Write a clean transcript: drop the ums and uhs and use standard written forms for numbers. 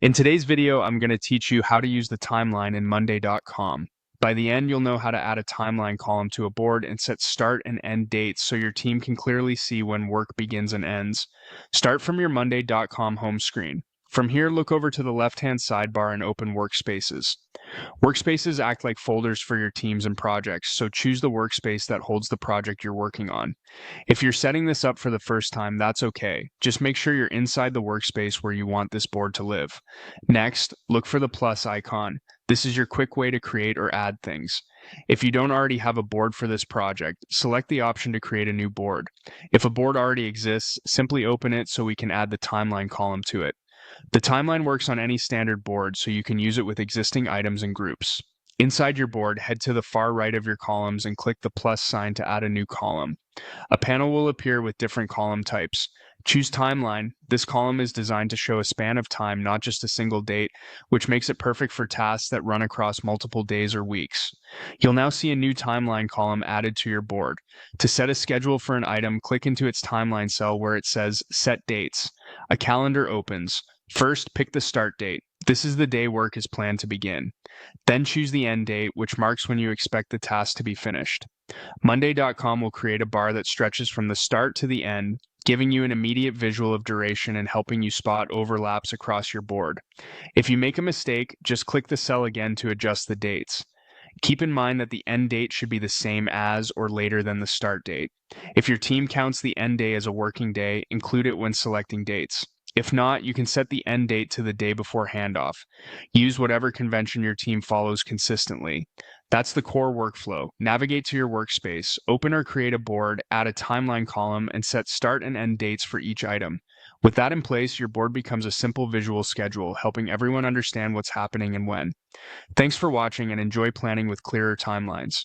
In today's video, I'm going to teach you how to use the timeline in Monday.com. By the end, you'll know how to add a timeline column to a board and set start and end dates so your team can clearly see when work begins and ends. Start from your Monday.com home screen. From here, look over to the left-hand sidebar and open Workspaces. Workspaces act like folders for your teams and projects, so choose the workspace that holds the project you're working on. If you're setting this up for the first time, that's okay. Just make sure you're inside the workspace where you want this board to live. Next, look for the plus icon. This is your quick way to create or add things. If you don't already have a board for this project, select the option to create a new board. If a board already exists, simply open it so we can add the timeline column to it. The timeline works on any standard board, so you can use it with existing items and groups. Inside your board, head to the far right of your columns and click the plus sign to add a new column. A panel will appear with different column types. Choose Timeline. This column is designed to show a span of time, not just a single date, which makes it perfect for tasks that run across multiple days or weeks. You'll now see a new timeline column added to your board. To set a schedule for an item, click into its timeline cell where it says Set Dates. A calendar opens. First, pick the start date. This is the day work is planned to begin. Then choose the end date, which marks when you expect the task to be finished. Monday.com will create a bar that stretches from the start to the end, giving you an immediate visual of duration and helping you spot overlaps across your board. If you make a mistake, just click the cell again to adjust the dates. Keep in mind that the end date should be the same as or later than the start date. If your team counts the end day as a working day, include it when selecting dates. If not, you can set the end date to the day before handoff. Use whatever convention your team follows consistently. That's the core workflow. Navigate to your workspace, open or create a board, add a timeline column, and set start and end dates for each item. With that in place, your board becomes a simple visual schedule, helping everyone understand what's happening and when. Thanks for watching and enjoy planning with clearer timelines.